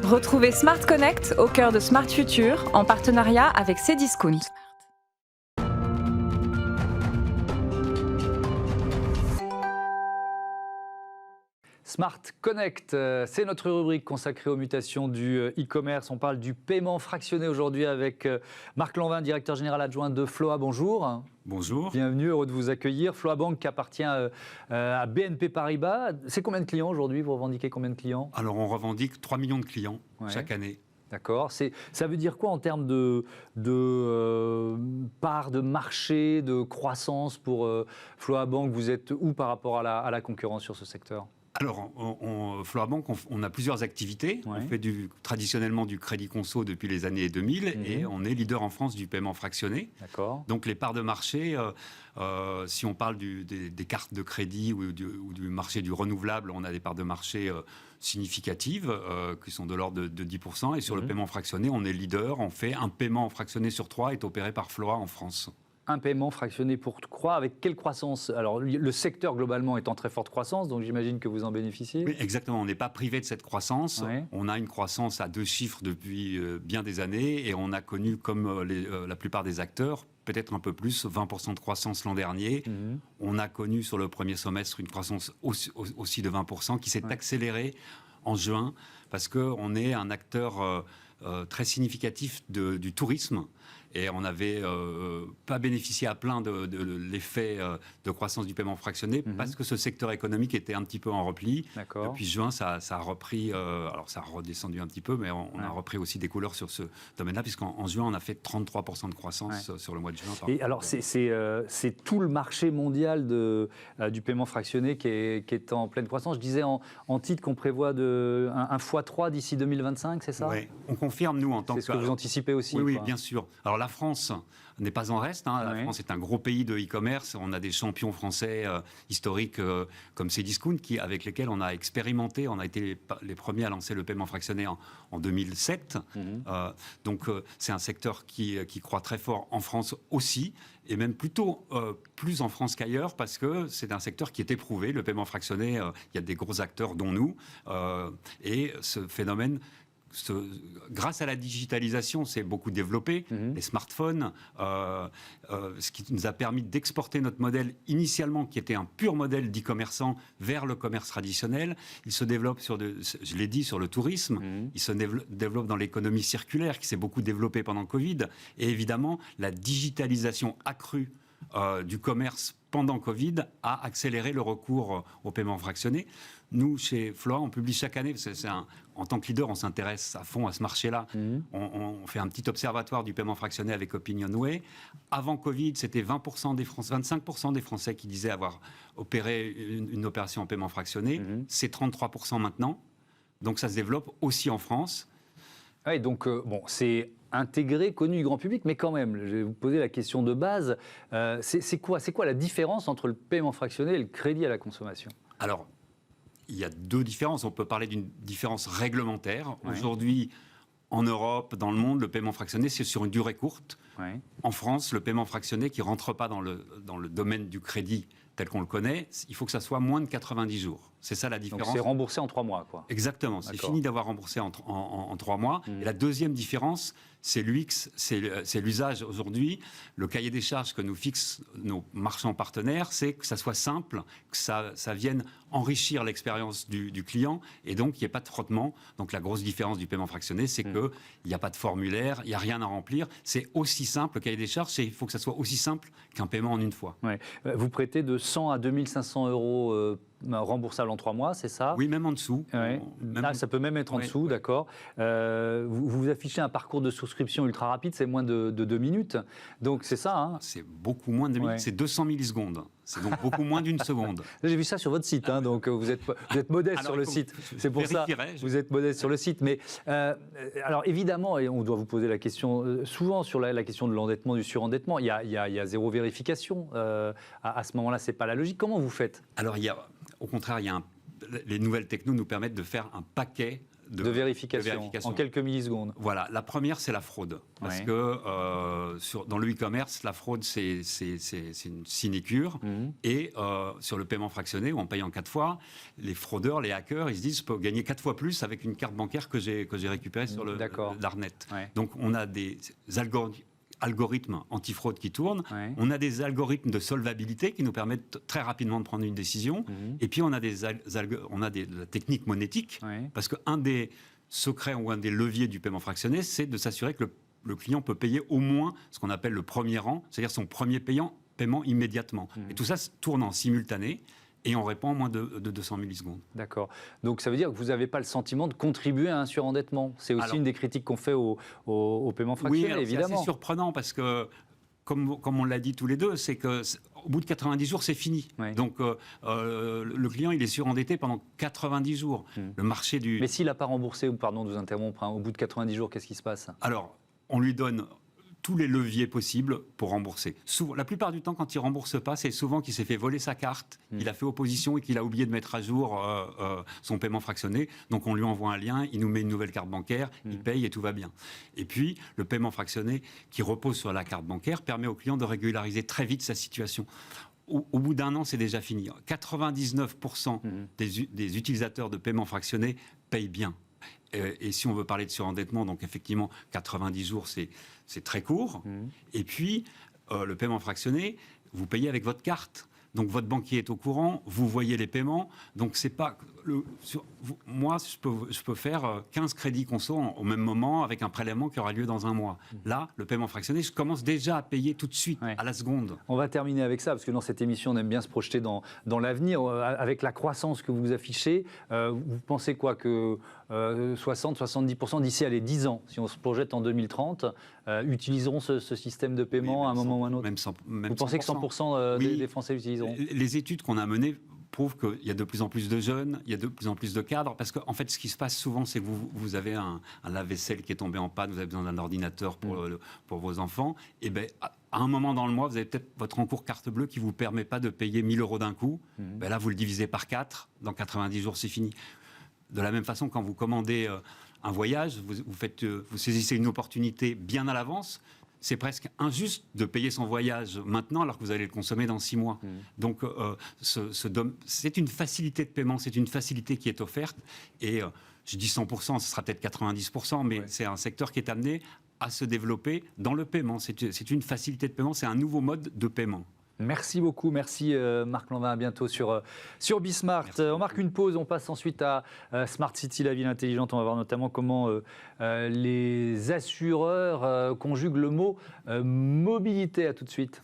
Retrouvez Smart Connect au cœur de Smart Future en partenariat avec Cdiscount. Smart Connect, c'est notre rubrique consacrée aux mutations du e-commerce. On parle du paiement fractionné aujourd'hui avec Marc Lanvin, directeur général adjoint de Floa. Bonjour. Bonjour. Bienvenue, heureux de vous accueillir. Floa Bank qui appartient à BNP Paribas. C'est combien de clients aujourd'hui? Vous revendiquez combien de clients? Alors on revendique 3 millions de clients chaque année. D'accord. Ça veut dire quoi en termes de part de marché, de croissance pour Floa Bank? Vous êtes où par rapport à la concurrence sur ce secteur? Alors, Floa Bank, on a plusieurs activités. Ouais. On fait traditionnellement du crédit conso depuis les années 2000 et on est leader en France du paiement fractionné. D'accord. Donc les parts de marché, si on parle des cartes de crédit ou du marché du renouvelable, on a des parts de marché significatives qui sont de l'ordre de 10%. Et sur le paiement fractionné, on est leader. On fait un paiement fractionné sur 3 est opéré par Floa en France. Un paiement fractionné pour 3, avec quelle croissance? Alors, le secteur globalement est en très forte croissance, donc j'imagine que vous en bénéficiez. Oui, exactement. On n'est pas privé de cette croissance. Ouais. On a une croissance à 2 chiffres depuis bien des années et on a connu, comme la plupart des acteurs, peut-être un peu plus, 20% de croissance l'an dernier. On a connu sur le premier semestre une croissance aussi de 20% qui s'est accélérée en juin parce qu'on est un acteur très significatif du tourisme. Et on n'avait pas bénéficié à plein de l'effet de croissance du paiement fractionné parce que ce secteur économique était un petit peu en repli. Depuis juin, ça a repris, alors ça a redescendu un petit peu, mais on a repris aussi des couleurs sur ce domaine-là, puisqu'en juin, on a fait 33% de croissance sur le mois de juin. Et alors, c'est tout le marché mondial du paiement fractionné qui est en pleine croissance. Je disais en titre qu'on prévoit un x3 d'ici 2025, c'est ça? Oui, on confirme, nous, en tant que... C'est ce que vous anticipez aussi? Oui, bien sûr. Alors, la France n'est pas en reste. La France est un gros pays de e-commerce. On a des champions français historiques comme Cdiscount, avec lesquels on a expérimenté. On a été les premiers à lancer le paiement fractionné en 2007. Donc, c'est un secteur qui croît très fort en France aussi, et même plutôt plus en France qu'ailleurs, parce que c'est un secteur qui est éprouvé. Le paiement fractionné, il y a des gros acteurs, dont nous, et ce phénomène... grâce à la digitalisation, c'est beaucoup développé, les smartphones, ce qui nous a permis d'exporter notre modèle initialement, qui était un pur modèle d'e-commerçant, vers le commerce traditionnel. Il se développe je l'ai dit, sur le tourisme, il se développe dans l'économie circulaire, qui s'est beaucoup développée pendant le Covid, et évidemment, la digitalisation accrue du commerce pendant Covid a accéléré le recours au paiement fractionné. Nous, chez Floa, on publie chaque année, en tant que leader, on s'intéresse à fond à ce marché-là. On fait un petit observatoire du paiement fractionné avec Opinionway. Avant Covid, c'était 25% des Français qui disaient avoir opéré une opération en paiement fractionné. C'est 33% maintenant. Donc ça se développe aussi en France. Oui, donc c'est intégré, connu du grand public, mais quand même, je vais vous poser la question de base. C'est quoi la différence entre le paiement fractionné et le crédit à la consommation? Alors, il y a deux différences. On peut parler d'une différence réglementaire. Aujourd'hui, en Europe, dans le monde, le paiement fractionné, c'est sur une durée courte. En France, le paiement fractionné qui ne rentre pas dans le domaine du crédit tel qu'on le connaît, il faut que ça soit moins de 90 jours. C'est ça la différence. Donc c'est remboursé en 3 mois, quoi. Exactement. C'est fini d'avoir remboursé en 3 mois. Et la deuxième différence, c'est l'UX, c'est l'usage aujourd'hui. Le cahier des charges que nous fixent nos marchands partenaires, c'est que ça soit simple, que ça vienne enrichir l'expérience du client et donc qu'il n'y ait pas de frottement. Donc la grosse différence du paiement fractionné, c'est qu'il n'y a pas de formulaire, il n'y a rien à remplir. C'est aussi simple, le cahier des charges, il faut que ça soit aussi simple qu'un paiement en une fois. Ouais. Vous prêtez de 100 à 2500 euros remboursable en 3 mois, c'est ça? Oui, même en dessous. Ça peut même être en dessous, d'accord. Vous affichez un parcours de souscription ultra rapide, c'est moins de 2 minutes. Donc c'est ça, hein? C'est beaucoup moins de 2 minutes, c'est 200 millisecondes. C'est donc beaucoup moins d'une seconde. J'ai vu ça sur votre site, donc vous êtes modeste sur le site. C'est pour ça vous êtes modeste sur le site. Mais alors évidemment, et on doit vous poser la question souvent sur la question de l'endettement, du surendettement, il y a zéro vérification. À ce moment-là, c'est pas la logique. Comment vous faites? Alors au contraire, les nouvelles technos nous permettent de faire un paquet de vérification en quelques millisecondes. Voilà, la première, c'est la fraude. Parce que dans le e-commerce, la fraude, c'est une sinécure. Et sur le paiement fractionné, où on paye en 4 fois, les fraudeurs, les hackers, ils se disent, je peux gagner 4 fois plus avec une carte bancaire que j'ai récupérée sur le darknet. Donc, on a des algorithmes anti-fraude qui tournent. On a des algorithmes de solvabilité qui nous permettent très rapidement de prendre une décision. Et puis, on a de la technique monétique. Parce qu'un des secrets ou un des leviers du paiement fractionné, c'est de s'assurer que le client peut payer au moins ce qu'on appelle le premier rang, c'est-à-dire son premier paiement immédiatement. Et tout ça tourne en simultané. Et on répond en moins de 200 millisecondes. D'accord. Donc ça veut dire que vous n'avez pas le sentiment de contribuer à un surendettement. C'est aussi une des critiques qu'on fait au paiement fractionné, évidemment. C'est assez surprenant parce que, comme on l'a dit tous les deux, c'est qu'au bout de 90 jours, c'est fini. Donc le client, il est surendetté pendant 90 jours. Le marché du... Mais s'il n'a pas remboursé, pardon de vous interrompre, au bout de 90 jours, qu'est-ce qui se passe? Alors, on lui donne tous les leviers possibles pour rembourser. La plupart du temps, quand il ne rembourse pas, c'est souvent qu'il s'est fait voler sa carte, il a fait opposition et qu'il a oublié de mettre à jour son paiement fractionné. Donc on lui envoie un lien, il nous met une nouvelle carte bancaire, il paye et tout va bien. Et puis, le paiement fractionné qui repose sur la carte bancaire permet au client de régulariser très vite sa situation. Au bout d'un an, c'est déjà fini. 99% des utilisateurs de paiement fractionné payent bien. Et si on veut parler de surendettement, donc effectivement, 90 jours, c'est très court. Et puis, le paiement fractionné, vous payez avec votre carte. Donc, votre banquier est au courant, vous voyez les paiements. Donc, c'est pas... moi, je peux faire 15 crédits conso au même moment avec un prélèvement qui aura lieu dans un mois. Là, le paiement fractionné, je commence déjà à payer tout de suite, à la seconde. On va terminer avec ça, parce que dans cette émission, on aime bien se projeter dans l'avenir. Avec la croissance que vous affichez, vous pensez quoi que 60-70% d'ici à les 10 ans, si on se projette en 2030, utiliseront ce système de paiement à un moment ou à un autre? Vous pensez que 100% des Français l'utiliseront? Les études qu'on a menées prouvent qu'il y a de plus en plus de jeunes, il y a de plus en plus de cadres, parce qu'en fait, ce qui se passe souvent, c'est que vous avez un lave-vaisselle qui est tombé en panne, vous avez besoin d'un ordinateur pour vos enfants, et bien, à un moment dans le mois, vous avez peut-être votre encours carte bleue qui ne vous permet pas de payer 1 000 € d'un coup. Ben là, vous le divisez par 4, dans 90 jours, c'est fini. De la même façon, quand vous commandez un voyage, vous saisissez une opportunité bien à l'avance. C'est presque injuste de payer son voyage maintenant alors que vous allez le consommer dans 6 mois. Donc, c'est une facilité de paiement, c'est une facilité qui est offerte. Et je dis 100%, ce sera peut-être 90%, mais c'est un secteur qui est amené à se développer dans le paiement. C'est une facilité de paiement, c'est un nouveau mode de paiement. Merci beaucoup, merci Marc Lanvin, à bientôt sur Bismart. On marque une pause, on passe ensuite à Smart City, la ville intelligente. On va voir notamment comment les assureurs conjuguent le mot mobilité. À tout de suite.